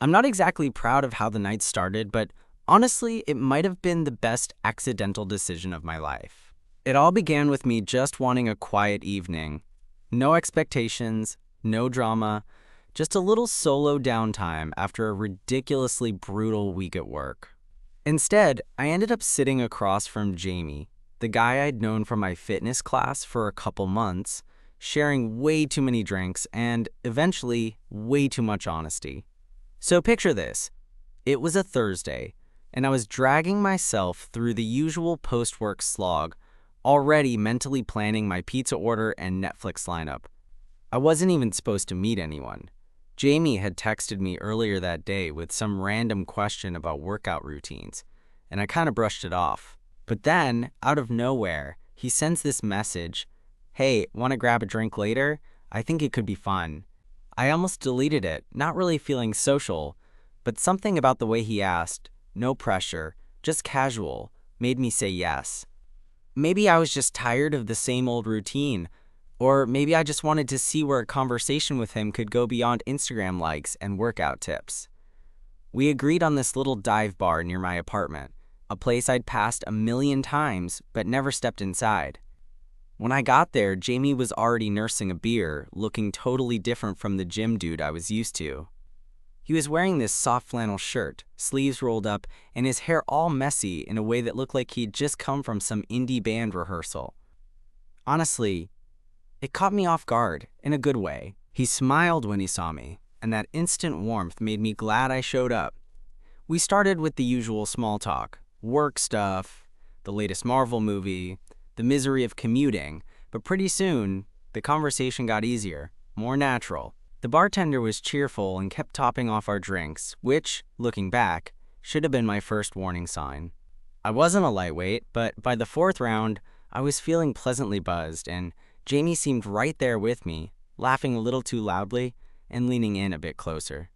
I'm not exactly proud of how the night started, but honestly, it might have been the best accidental decision of my life. It all began with me just wanting a quiet evening. No expectations, no drama, just a little solo downtime after a ridiculously brutal week at work. Instead, I ended up sitting across from Jamie, the guy I'd known from my fitness class for a couple months, sharing way too many drinks and, eventually, way too much honesty. So picture this. It was a Thursday, and I was dragging myself through the usual post-work slog, already mentally planning my pizza order and Netflix lineup. I wasn't even supposed to meet anyone. Jamie had texted me earlier that day with some random question about workout routines, and I kind of brushed it off. But then, out of nowhere, he sends this message, "Hey, want to grab a drink later? I think it could be fun." I almost deleted it, not really feeling social, but something about the way he asked, no pressure, just casual, made me say yes. Maybe I was just tired of the same old routine, or maybe I just wanted to see where a conversation with him could go beyond Instagram likes and workout tips. We agreed on this little dive bar near my apartment, a place I'd passed a million times but never stepped inside. When I got there, Jamie was already nursing a beer, looking totally different from the gym dude I was used to. He was wearing this soft flannel shirt, sleeves rolled up, and his hair all messy in a way that looked like he'd just come from some indie band rehearsal. Honestly, it caught me off guard, in a good way. He smiled when he saw me, and that instant warmth made me glad I showed up. We started with the usual small talk, work stuff, the latest Marvel movie, the misery of commuting, but pretty soon, the conversation got easier, more natural. The bartender was cheerful and kept topping off our drinks, which, looking back, should have been my first warning sign. I wasn't a lightweight, but by the fourth round, I was feeling pleasantly buzzed, and Jamie seemed right there with me, laughing a little too loudly and leaning in a bit closer.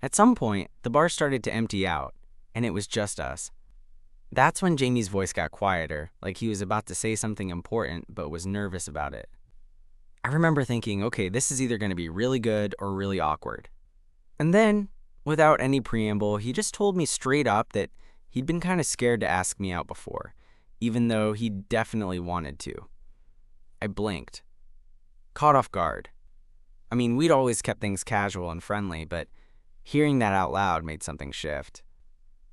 At some point, the bar started to empty out, and it was just us. That's when Jamie's voice got quieter, like he was about to say something important but was nervous about it. I remember thinking, okay, this is either going to be really good or really awkward. And then, without any preamble, he just told me straight up that he'd been kind of scared to ask me out before, even though he definitely wanted to. I blinked, caught off guard. I mean, we'd always kept things casual and friendly, but hearing that out loud made something shift.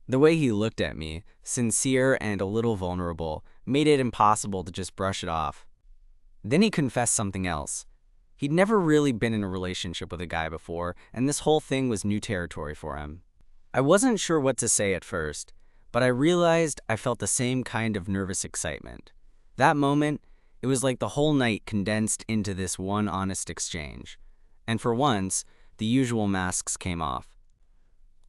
The way he looked at me, sincere and a little vulnerable, made it impossible to just brush it off. Then he confessed something else. He'd never really been in a relationship with a guy before, and this whole thing was new territory for him. I wasn't sure what to say at first, but I realized I felt the same kind of nervous excitement. That moment, it was like the whole night condensed into this one honest exchange. And for once, the usual masks came off.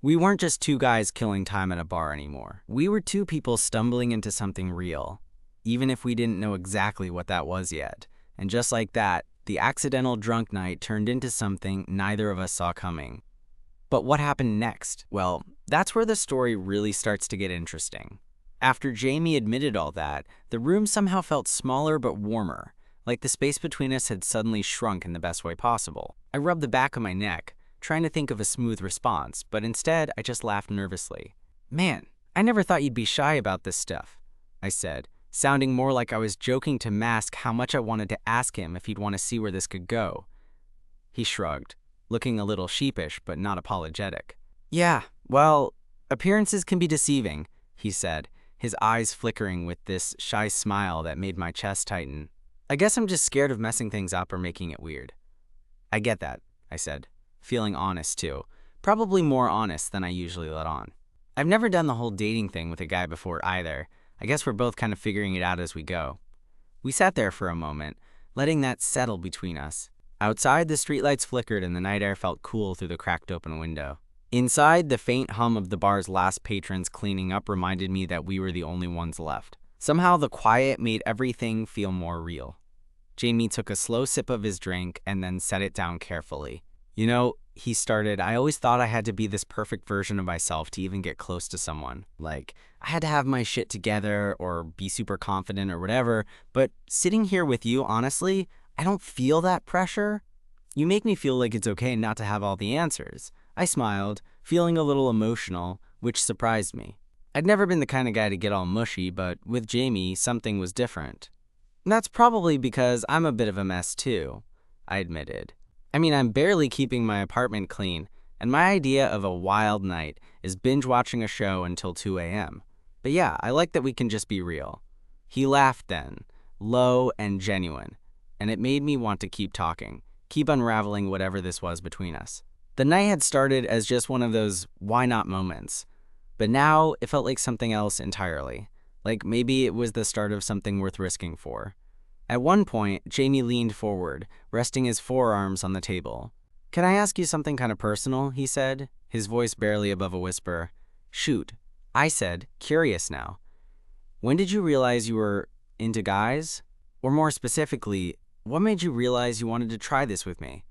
We weren't just two guys killing time at a bar anymore. We were two people stumbling into something real, even if we didn't know exactly what that was yet. And just like that, the accidental drunk night turned into something neither of us saw coming. But what happened next? Well, that's where the story really starts to get interesting. After Jamie admitted all that, the room somehow felt smaller but warmer, like the space between us had suddenly shrunk in the best way possible. I rubbed the back of my neck, trying to think of a smooth response, but instead I just laughed nervously. "Man, I never thought you'd be shy about this stuff," I said, sounding more like I was joking to mask how much I wanted to ask him if he'd want to see where this could go. He shrugged, looking a little sheepish but not apologetic. "Yeah, well, appearances can be deceiving," he said, his eyes flickering with this shy smile that made my chest tighten. "I guess I'm just scared of messing things up or making it weird." "I get that," I said, feeling honest too, probably more honest than I usually let on. I've never done the whole dating thing with a guy before either. I guess we're both kind of figuring it out as we go. We sat there for a moment, letting that settle between us. Outside, the streetlights flickered and the night air felt cool through the cracked open window. Inside, the faint hum of the bar's last patrons cleaning up reminded me that we were the only ones left. Somehow the quiet made everything feel more real. Jamie took a slow sip of his drink and then set it down carefully. "You know," he started, "I always thought I had to be this perfect version of myself to even get close to someone. Like, I had to have my shit together or be super confident or whatever, but sitting here with you, honestly, I don't feel that pressure. You make me feel like it's okay not to have all the answers." I smiled, feeling a little emotional, which surprised me. I'd never been the kind of guy to get all mushy, but with Jamie, something was different. That's probably because I'm a bit of a mess too, I admitted. I mean, I'm barely keeping my apartment clean, and my idea of a wild night is binge watching a show until 2 a.m. But yeah, I like that we can just be real. He laughed then, low and genuine, and it made me want to keep talking, keep unraveling whatever this was between us. The night had started as just one of those why not moments, but now it felt like something else entirely. Like maybe it was the start of something worth risking for. At one point, Jamie leaned forward, resting his forearms on the table. "Can I ask you something kind of personal?" he said, his voice barely above a whisper. "Shoot," I said, curious now. "When did you realize you were into guys? Or more specifically, what made you realize you wanted to try this with me?"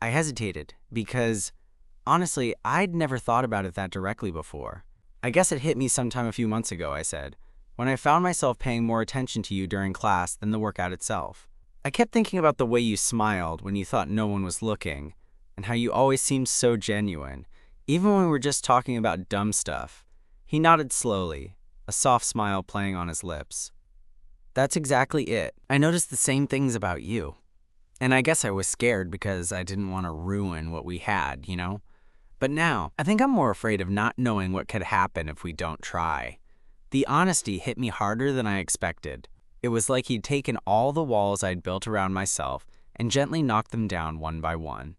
I hesitated because, honestly, I'd never thought about it that directly before. "I guess it hit me sometime a few months ago," I said, "when I found myself paying more attention to you during class than the workout itself. I kept thinking about the way you smiled when you thought no one was looking, and how you always seemed so genuine, even when we were just talking about dumb stuff." He nodded slowly, a soft smile playing on his lips. "That's exactly it. I noticed the same things about you. And I guess I was scared because I didn't want to ruin what we had, you know? But now, I think I'm more afraid of not knowing what could happen if we don't try." The honesty hit me harder than I expected. It was like he'd taken all the walls I'd built around myself and gently knocked them down one by one.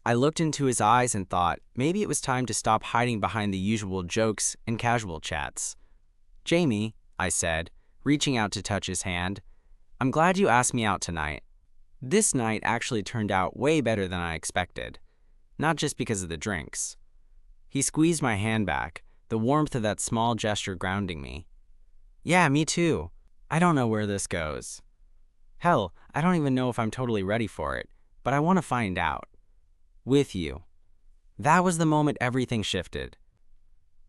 I looked into his eyes and thought maybe it was time to stop hiding behind the usual jokes and casual chats. "Jamie," I said, reaching out to touch his hand, "I'm glad you asked me out tonight." This night actually turned out way better than I expected, not just because of the drinks. He squeezed my hand back, the warmth of that small gesture grounding me. "Yeah, me too. I don't know where this goes. Hell, I don't even know if I'm totally ready for it, but I want to find out. With you." That was the moment everything shifted.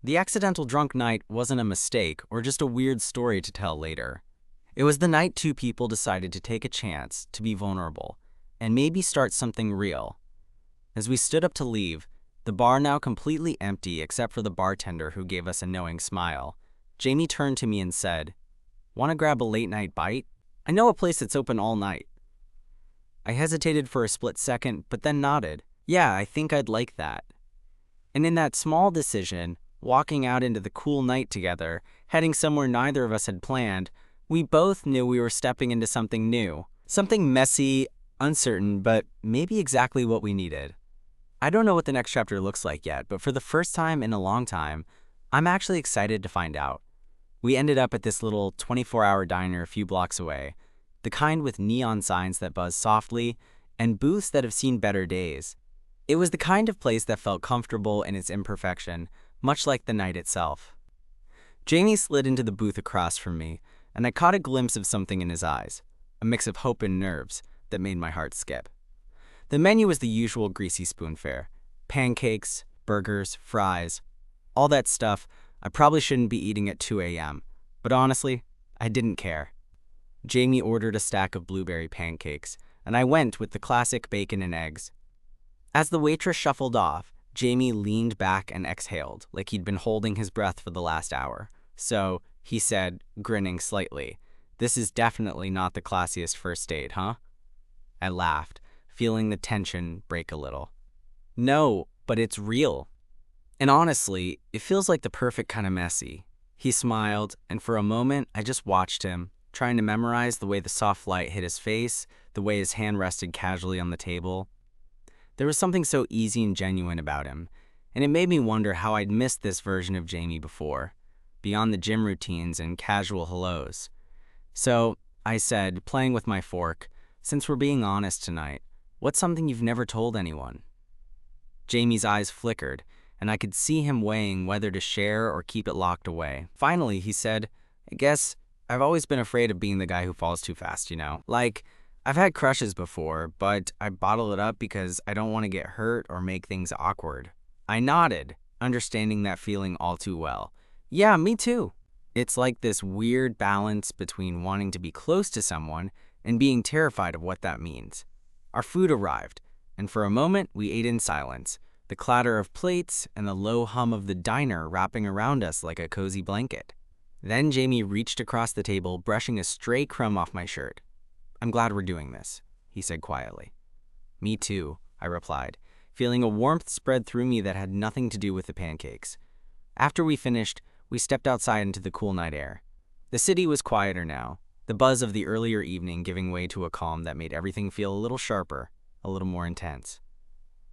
The accidental drunk night wasn't a mistake or just a weird story to tell later. It was the night two people decided to take a chance, to be vulnerable, and maybe start something real. As we stood up to leave, the bar now completely empty except for the bartender who gave us a knowing smile, Jamie turned to me and said, "Want to grab a late-night bite? I know a place that's open all night." I hesitated for a split second, but then nodded. Yeah, I think I'd like that. And in that small decision, walking out into the cool night together, heading somewhere neither of us had planned, we both knew we were stepping into something new. Something messy, uncertain, but maybe exactly what we needed. I don't know what the next chapter looks like yet, but for the first time in a long time, I'm actually excited to find out. We ended up at this little 24-hour diner a few blocks away, the kind with neon signs that buzz softly and booths that have seen better days. It was the kind of place that felt comfortable in its imperfection, much like the night itself. Jamie slid into the booth across from me, and I caught a glimpse of something in his eyes, a mix of hope and nerves that made my heart skip. The menu was the usual greasy spoon fare: pancakes, burgers, fries, all that stuff I probably shouldn't be eating at 2 a.m., but honestly, I didn't care. Jamie ordered a stack of blueberry pancakes, and I went with the classic bacon and eggs. As the waitress shuffled off, Jamie leaned back and exhaled like he'd been holding his breath for the last hour. "So," he said, grinning slightly, "this is definitely not the classiest first date, huh?" I laughed, feeling the tension break a little. "No, but it's real. And honestly, it feels like the perfect kind of messy." He smiled, and for a moment, I just watched him, trying to memorize the way the soft light hit his face, the way his hand rested casually on the table. There was something so easy and genuine about him, and it made me wonder how I'd missed this version of Jamie before, beyond the gym routines and casual hellos. "So," I said, playing with my fork, "since we're being honest tonight, what's something you've never told anyone?" Jamie's eyes flickered, and I could see him weighing whether to share or keep it locked away. Finally, he said, "I guess I've always been afraid of being the guy who falls too fast, you know? Like, I've had crushes before, but I bottle it up because I don't want to get hurt or make things awkward." I nodded, understanding that feeling all too well. "Yeah, me too." It's like this weird balance between wanting to be close to someone and being terrified of what that means. Our food arrived, and for a moment we ate in silence, the clatter of plates, and the low hum of the diner wrapping around us like a cozy blanket. Then Jamie reached across the table, brushing a stray crumb off my shirt. "I'm glad we're doing this," he said quietly. "Me too," I replied, feeling a warmth spread through me that had nothing to do with the pancakes. After we finished, we stepped outside into the cool night air. The city was quieter now, the buzz of the earlier evening giving way to a calm that made everything feel a little sharper, a little more intense.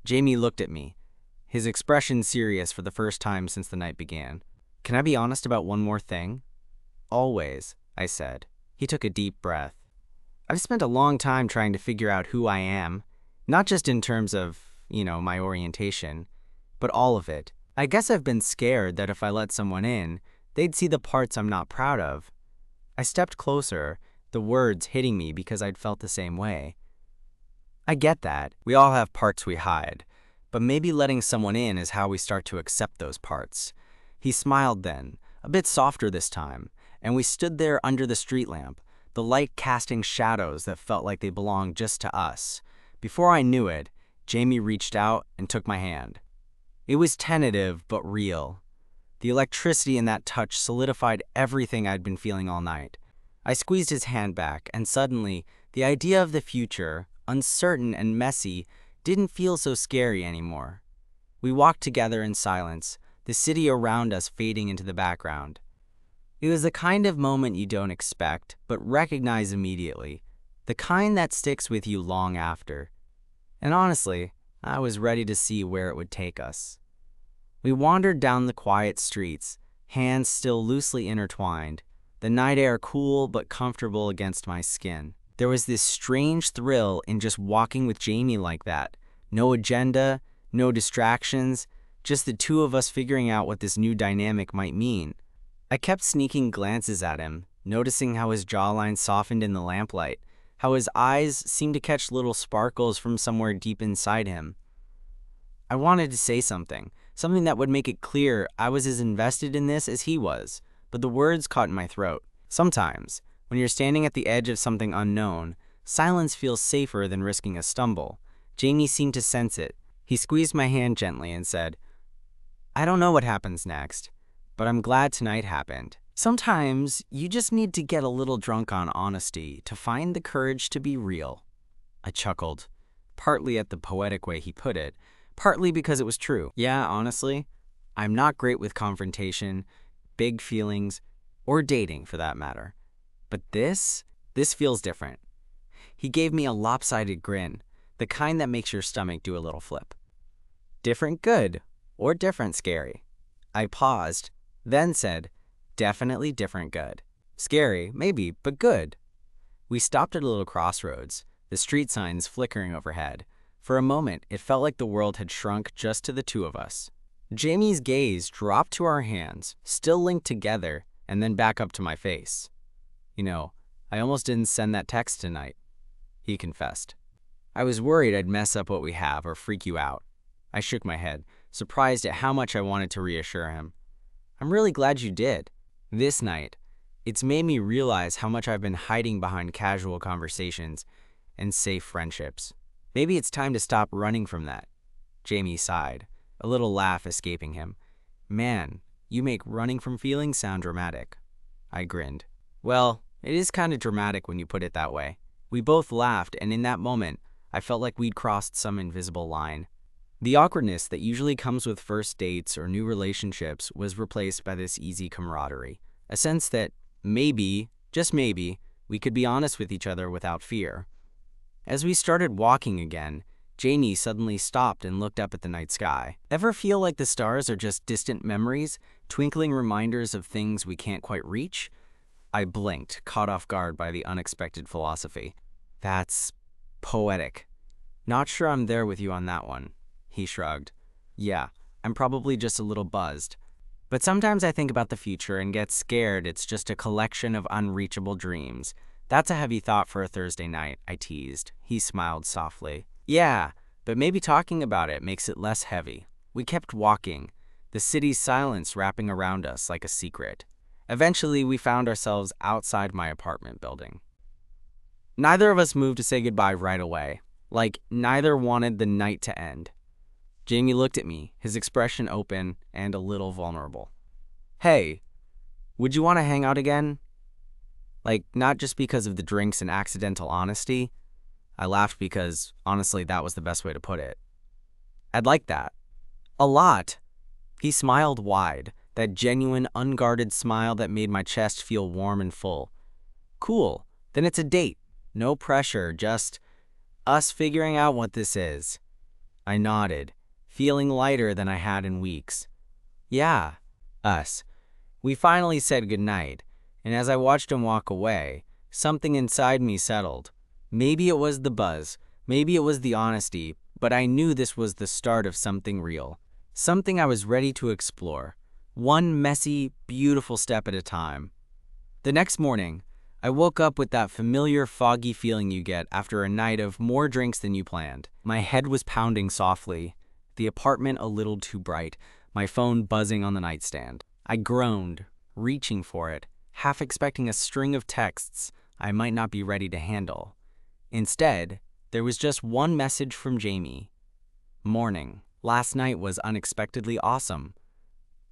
Jamie looked at me, his expression serious for the first time since the night began. "Can I be honest about one more thing?" "Always," I said. He took a deep breath. "I've spent a long time trying to figure out who I am, not just in terms of, my orientation, but all of it. I guess I've been scared that if I let someone in, they'd see the parts I'm not proud of." I stepped closer, the words hitting me because I'd felt the same way. "I get that. We all have parts we hide, but maybe letting someone in is how we start to accept those parts." He smiled then, a bit softer this time, and we stood there under the street lamp, the light casting shadows that felt like they belonged just to us. Before I knew it, Jamie reached out and took my hand. It was tentative but real. The electricity in that touch solidified everything I'd been feeling all night. I squeezed his hand back, and suddenly, the idea of the future, uncertain and messy, didn't feel so scary anymore. We walked together in silence, the city around us fading into the background. It was the kind of moment you don't expect, but recognize immediately, the kind that sticks with you long after. And honestly, I was ready to see where it would take us. We wandered down the quiet streets, hands still loosely intertwined, the night air cool but comfortable against my skin. There was this strange thrill in just walking with Jamie like that. No agenda, no distractions, just the two of us figuring out what this new dynamic might mean. I kept sneaking glances at him, noticing how his jawline softened in the lamplight, how his eyes seemed to catch little sparkles from somewhere deep inside him. I wanted to say something that would make it clear I was as invested in this as he was, but the words caught in my throat. Sometimes, when you're standing at the edge of something unknown, silence feels safer than risking a stumble. Jamie seemed to sense it. He squeezed my hand gently and said, "I don't know what happens next, but I'm glad tonight happened. Sometimes you just need to get a little drunk on honesty to find the courage to be real." I chuckled, partly at the poetic way he put it, partly because it was true. Yeah, honestly, I'm not great with confrontation, big feelings, or dating for that matter. But this feels different. He gave me a lopsided grin, the kind that makes your stomach do a little flip. "Different good, or different scary?" I paused, then said, "Definitely different good. Scary, maybe, but good." We stopped at a little crossroads, the street signs flickering overhead. For a moment, it felt like the world had shrunk just to the two of us. Jamie's gaze dropped to our hands, still linked together, and then back up to my face. "I almost didn't send that text tonight," he confessed. "I was worried I'd mess up what we have or freak you out." I shook my head, surprised at how much I wanted to reassure him. "I'm really glad you did. This night, it's made me realize how much I've been hiding behind casual conversations and safe friendships. Maybe it's time to stop running from that." Jamie sighed, a little laugh escaping him. "Man, you make running from feelings sound dramatic." I grinned. "Well, it is kind of dramatic when you put it that way." We both laughed, and in that moment, I felt like we'd crossed some invisible line. The awkwardness that usually comes with first dates or new relationships was replaced by this easy camaraderie, a sense that maybe, just maybe, we could be honest with each other without fear. As we started walking again, Jamie suddenly stopped and looked up at the night sky. Ever feel like the stars are just distant memories, twinkling reminders of things we can't quite reach? I blinked, caught off guard by the unexpected philosophy. "That's poetic. Not sure I'm there with you on that one." He shrugged. "Yeah, I'm probably just a little buzzed. But sometimes I think about the future and get scared it's just a collection of unreachable dreams. That's a heavy thought for a Thursday night," I teased. He smiled softly. "Yeah, but maybe talking about it makes it less heavy." We kept walking, the city's silence wrapping around us like a secret. Eventually, we found ourselves outside my apartment building. Neither of us moved to say goodbye right away, like neither wanted the night to end. Jamie looked at me, his expression open and a little vulnerable. "Hey, would you want to hang out again? Like, not just because of the drinks and accidental honesty." I laughed because, honestly, that was the best way to put it. "I'd like that. A lot." He smiled wide, that genuine, unguarded smile that made my chest feel warm and full. "Cool. Then it's a date. No pressure, just us figuring out what this is." I nodded, feeling lighter than I had in weeks. "Yeah, us." We finally said goodnight, and as I watched him walk away, something inside me settled. Maybe it was the buzz, maybe it was the honesty, but I knew this was the start of something real. Something I was ready to explore. One messy, beautiful step at a time. The next morning, I woke up with that familiar foggy feeling you get after a night of more drinks than you planned. My head was pounding softly, the apartment a little too bright, my phone buzzing on the nightstand. I groaned, reaching for it, half expecting a string of texts I might not be ready to handle. Instead, there was just one message from Jamie. "Morning. Last night was unexpectedly awesome.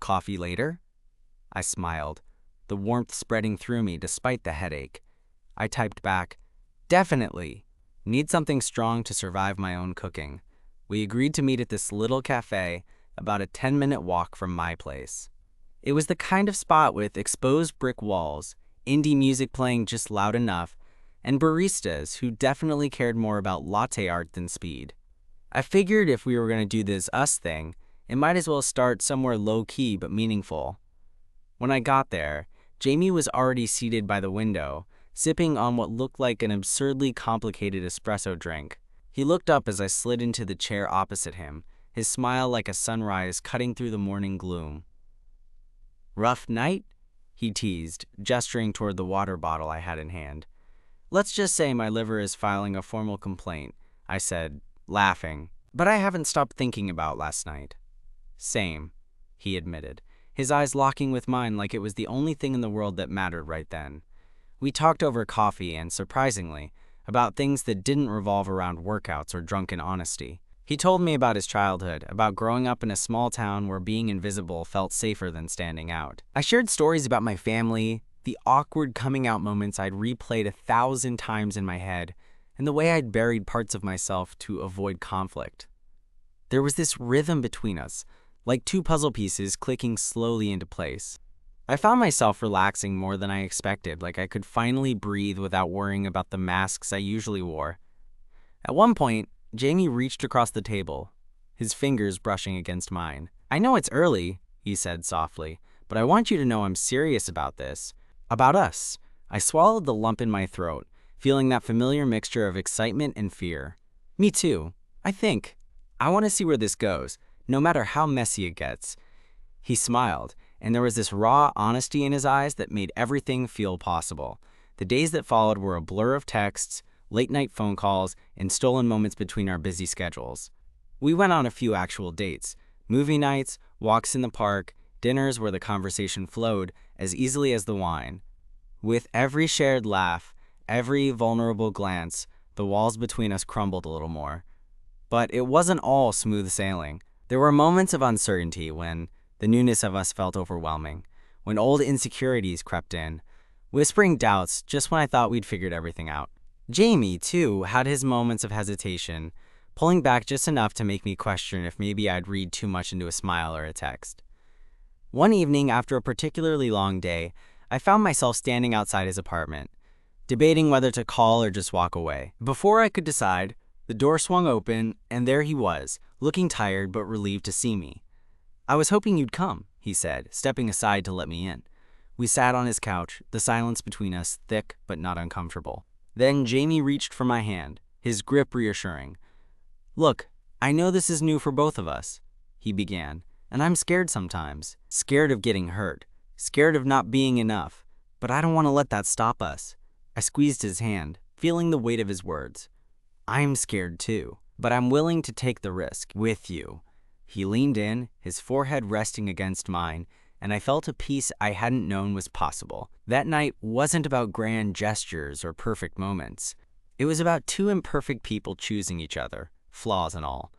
Coffee later?" I smiled, the warmth spreading through me despite the headache. I typed back, "Definitely. Need something strong to survive my own cooking." We agreed to meet at this little cafe, about a 10-minute walk from my place. It was the kind of spot with exposed brick walls, indie music playing just loud enough, and baristas who definitely cared more about latte art than speed. I figured if we were going to do this us thing, it might as well start somewhere low-key but meaningful. When I got there, Jamie was already seated by the window, sipping on what looked like an absurdly complicated espresso drink. He looked up as I slid into the chair opposite him, his smile like a sunrise cutting through the morning gloom. "Rough night?" he teased, gesturing toward the water bottle I had in hand. "Let's just say my liver is filing a formal complaint," I said, laughing. "But I haven't stopped thinking about last night." "Same," he admitted, his eyes locking with mine like it was the only thing in the world that mattered right then. We talked over coffee and, surprisingly, about things that didn't revolve around workouts or drunken honesty. He told me about his childhood, about growing up in a small town where being invisible felt safer than standing out. I shared stories about my family, the awkward coming out moments I'd replayed 1,000 times in my head, and the way I'd buried parts of myself to avoid conflict. There was this rhythm between us, like two puzzle pieces clicking slowly into place. I found myself relaxing more than I expected, like I could finally breathe without worrying about the masks I usually wore. At one point, Jamie reached across the table, his fingers brushing against mine. "I know it's early," he said softly, "but I want you to know I'm serious about this. About us." I swallowed the lump in my throat, feeling that familiar mixture of excitement and fear. "Me too. I think. I want to see where this goes, no matter how messy it gets." He smiled, and there was this raw honesty in his eyes that made everything feel possible. The days that followed were a blur of texts, late-night phone calls, and stolen moments between our busy schedules. We went on a few actual dates, movie nights, walks in the park, dinners where the conversation flowed as easily as the wine. With every shared laugh, every vulnerable glance, the walls between us crumbled a little more. But it wasn't all smooth sailing. There were moments of uncertainty when the newness of us felt overwhelming, when old insecurities crept in, whispering doubts just when I thought we'd figured everything out. Jamie, too, had his moments of hesitation, pulling back just enough to make me question if maybe I'd read too much into a smile or a text. One evening, after a particularly long day, I found myself standing outside his apartment, debating whether to call or just walk away. Before I could decide, the door swung open, and there he was, looking tired but relieved to see me. "I was hoping you'd come," he said, stepping aside to let me in. We sat on his couch, the silence between us thick but not uncomfortable. Then Jamie reached for my hand, his grip reassuring. "Look, I know this is new for both of us," he began, "and I'm scared sometimes. Scared of getting hurt, scared of not being enough, but I don't want to let that stop us." I squeezed his hand, feeling the weight of his words. "I'm scared too, but I'm willing to take the risk with you." He leaned in, his forehead resting against mine, and I felt a peace I hadn't known was possible. That night wasn't about grand gestures or perfect moments. It was about two imperfect people choosing each other, flaws and all.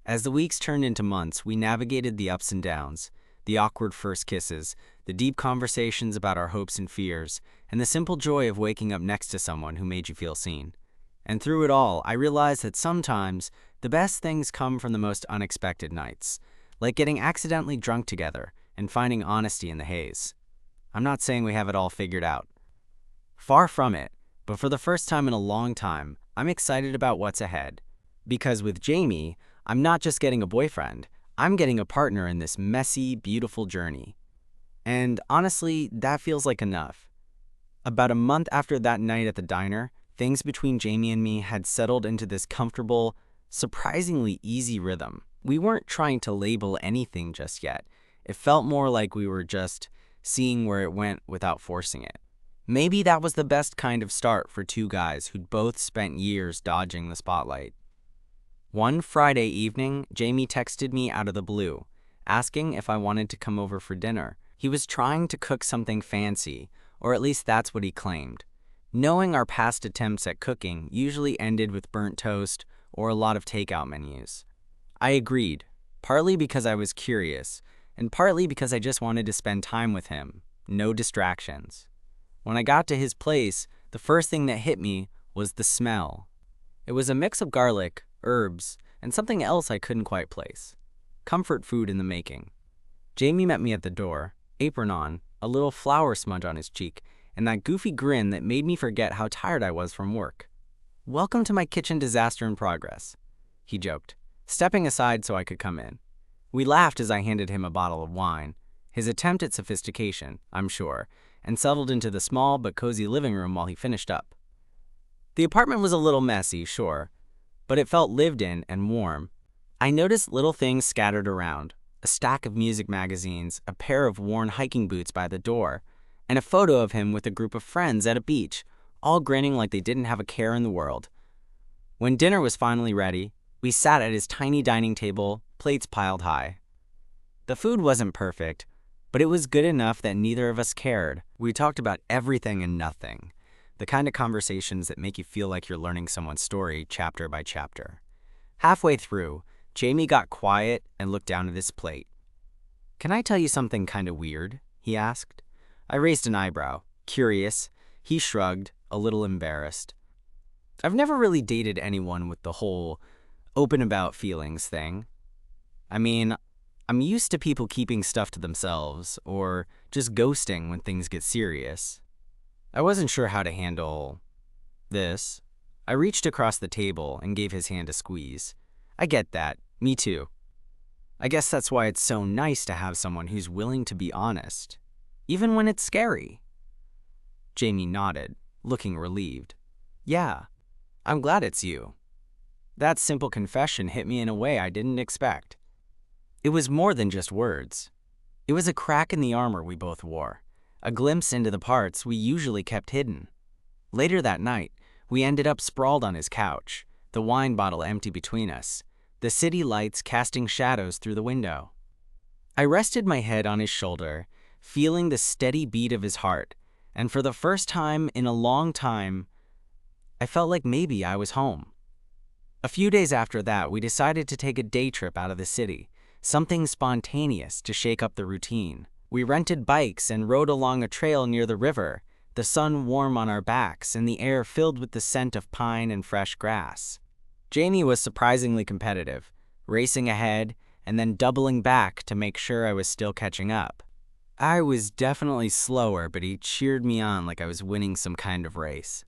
As the weeks turned into months, we navigated the ups and downs, the awkward first kisses, the deep conversations about our hopes and fears, and the simple joy of waking up next to someone who made you feel seen. And through it all, I realized that sometimes the best things come from the most unexpected nights, like getting accidentally drunk together and finding honesty in the haze. I'm not saying we have it all figured out. Far from it, but for the first time in a long time, I'm excited about what's ahead. Because with Jamie, I'm not just getting a boyfriend, I'm getting a partner in this messy, beautiful journey. And honestly, that feels like enough. About a month after that night at the diner, things between Jamie and me had settled into this comfortable, surprisingly easy rhythm. We weren't trying to label anything just yet. It felt more like we were just seeing where it went without forcing it. Maybe that was the best kind of start for two guys who'd both spent years dodging the spotlight. One Friday evening, Jamie texted me out of the blue, asking if I wanted to come over for dinner. He was trying to cook something fancy, or at least that's what he claimed. Knowing our past attempts at cooking usually ended with burnt toast or a lot of takeout menus. I agreed, partly because I was curious, and partly because I just wanted to spend time with him, no distractions. When I got to his place, the first thing that hit me was the smell. It was a mix of garlic, herbs, and something else I couldn't quite place. Comfort food in the making. Jamie met me at the door, apron on, a little flour smudge on his cheek, and that goofy grin that made me forget how tired I was from work. "Welcome to my kitchen disaster in progress," he joked, stepping aside so I could come in. We laughed as I handed him a bottle of wine, his attempt at sophistication, I'm sure, and settled into the small but cozy living room while he finished up. The apartment was a little messy, sure, but it felt lived in and warm. I noticed little things scattered around, a stack of music magazines, a pair of worn hiking boots by the door, and a photo of him with a group of friends at a beach, all grinning like they didn't have a care in the world. When dinner was finally ready, we sat at his tiny dining table, plates piled high. The food wasn't perfect, but it was good enough that neither of us cared. We talked about everything and nothing, the kind of conversations that make you feel like you're learning someone's story chapter by chapter. Halfway through, Jamie got quiet and looked down at his plate. "Can I tell you something kind of weird?" he asked. I raised an eyebrow, curious. He shrugged, a little embarrassed. "I've never really dated anyone with the whole open about feelings thing. I mean, I'm used to people keeping stuff to themselves, or just ghosting when things get serious. I wasn't sure how to handle this." I reached across the table and gave his hand a squeeze. "I get that. Me too. I guess that's why it's so nice to have someone who's willing to be honest, even when it's scary." Jamie nodded, looking relieved. "Yeah, I'm glad it's you." That simple confession hit me in a way I didn't expect. It was more than just words. It was a crack in the armor we both wore, a glimpse into the parts we usually kept hidden. Later that night, we ended up sprawled on his couch, the wine bottle empty between us, the city lights casting shadows through the window. I rested my head on his shoulder, feeling the steady beat of his heart, and for the first time in a long time, I felt like maybe I was home. A few days after that, we decided to take a day trip out of the city, something spontaneous to shake up the routine. We rented bikes and rode along a trail near the river, the sun warm on our backs and the air filled with the scent of pine and fresh grass. Jamie was surprisingly competitive, racing ahead and then doubling back to make sure I was still catching up. I was definitely slower, but he cheered me on like I was winning some kind of race.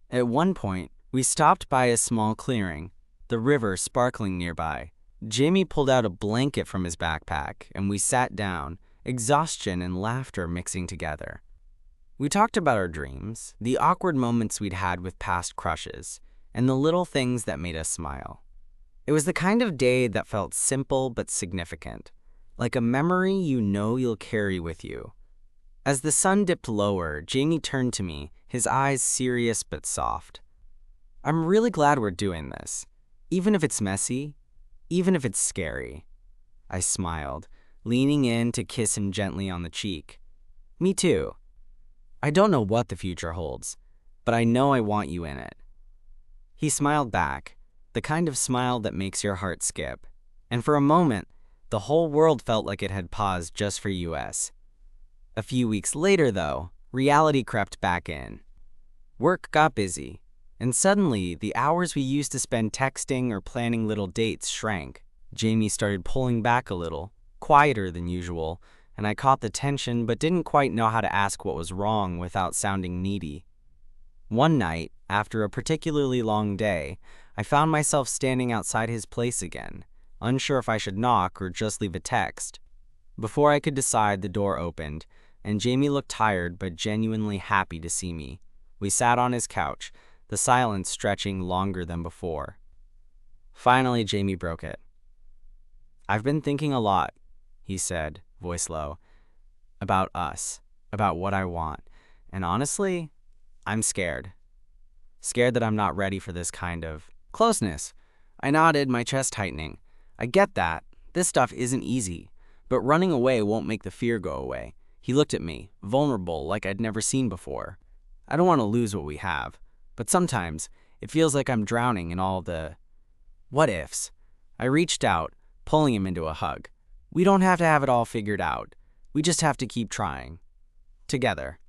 At one point, we stopped by a small clearing, the river sparkling nearby. Jamie pulled out a blanket from his backpack, and we sat down, exhaustion and laughter mixing together. We talked about our dreams, the awkward moments we'd had with past crushes, and the little things that made us smile. It was the kind of day that felt simple but significant, like a memory you know you'll carry with you. As the sun dipped lower, Jamie turned to me, his eyes serious but soft. "I'm really glad we're doing this, even if it's messy, even if it's scary." I smiled, leaning in to kiss him gently on the cheek. "Me too. I don't know what the future holds, but I know I want you in it." He smiled back, The kind of smile that makes your heart skip. And for a moment, the whole world felt like it had paused just for us. A few weeks later, though, reality crept back in. Work got busy, and suddenly the hours we used to spend texting or planning little dates shrank. Jamie started pulling back a little, quieter than usual, and I caught the tension but didn't quite know how to ask what was wrong without sounding needy. One night, after a particularly long day, I found myself standing outside his place again, unsure if I should knock or just leave a text. Before I could decide, the door opened, and Jamie looked tired but genuinely happy to see me. We sat on his couch, the silence stretching longer than before. Finally, Jamie broke it. "I've been thinking a lot," he said, voice low, "about us, about what I want, and honestly, I'm scared. Scared that I'm not ready for this kind of closeness." I nodded, my chest tightening. "I get that. This stuff isn't easy, but running away won't make the fear go away." He looked at me, vulnerable like I'd never seen before. "I don't want to lose what we have, but sometimes it feels like I'm drowning in all the what ifs." I reached out, pulling him into a hug. "We don't have to have it all figured out. We just have to keep trying. Together."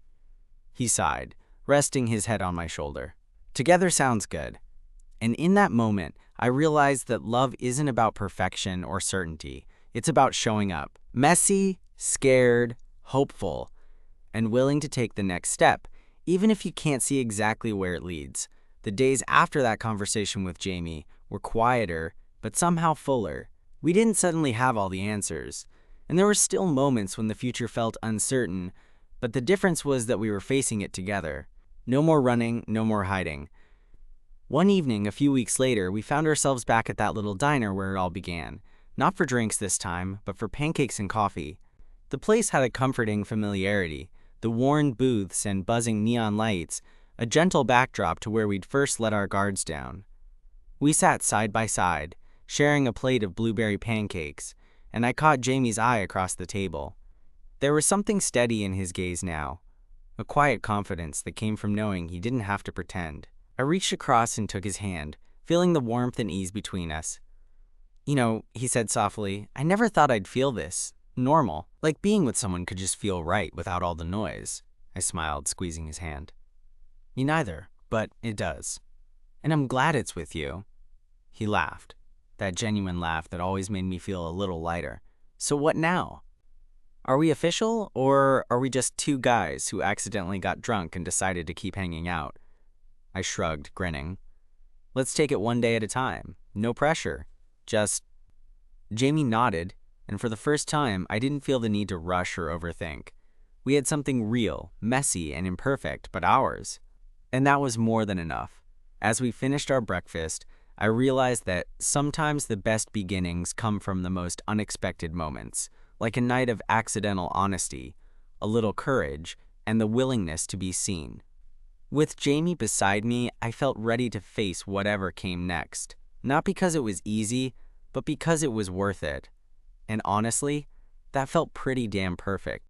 He sighed, resting his head on my shoulder. "Together sounds good." And in that moment, I realized that love isn't about perfection or certainty. It's about showing up. Messy, scared, hopeful, and willing to take the next step, even if you can't see exactly where it leads. The days after that conversation with Jamie were quieter, but somehow fuller. We didn't suddenly have all the answers, and there were still moments when the future felt uncertain, but the difference was that we were facing it together. No more running, no more hiding. One evening, a few weeks later, we found ourselves back at that little diner where it all began. Not for drinks this time, but for pancakes and coffee. The place had a comforting familiarity, the worn booths and buzzing neon lights, a gentle backdrop to where we'd first let our guards down. We sat side by side, sharing a plate of blueberry pancakes, and I caught Jamie's eye across the table. There was something steady in his gaze now, a quiet confidence that came from knowing he didn't have to pretend. I reached across and took his hand, feeling the warmth and ease between us. "You know," he said softly, "I never thought I'd feel this. Normal. Like being with someone could just feel right without all the noise." I smiled, squeezing his hand. "Me neither, but it does. And I'm glad it's with you." He laughed, that genuine laugh that always made me feel a little lighter. "So what now? Are we official, or are we just two guys who accidentally got drunk and decided to keep hanging out?" I shrugged, grinning. "Let's take it one day at a time. No pressure. Just—" Jamie nodded, and for the first time, I didn't feel the need to rush or overthink. We had something real, messy, and imperfect, but ours. And that was more than enough. As we finished our breakfast, I realized that sometimes the best beginnings come from the most unexpected moments, like a night of accidental honesty, a little courage, and the willingness to be seen. With Jamie beside me, I felt ready to face whatever came next. Not because it was easy, but because it was worth it. And honestly, that felt pretty damn perfect.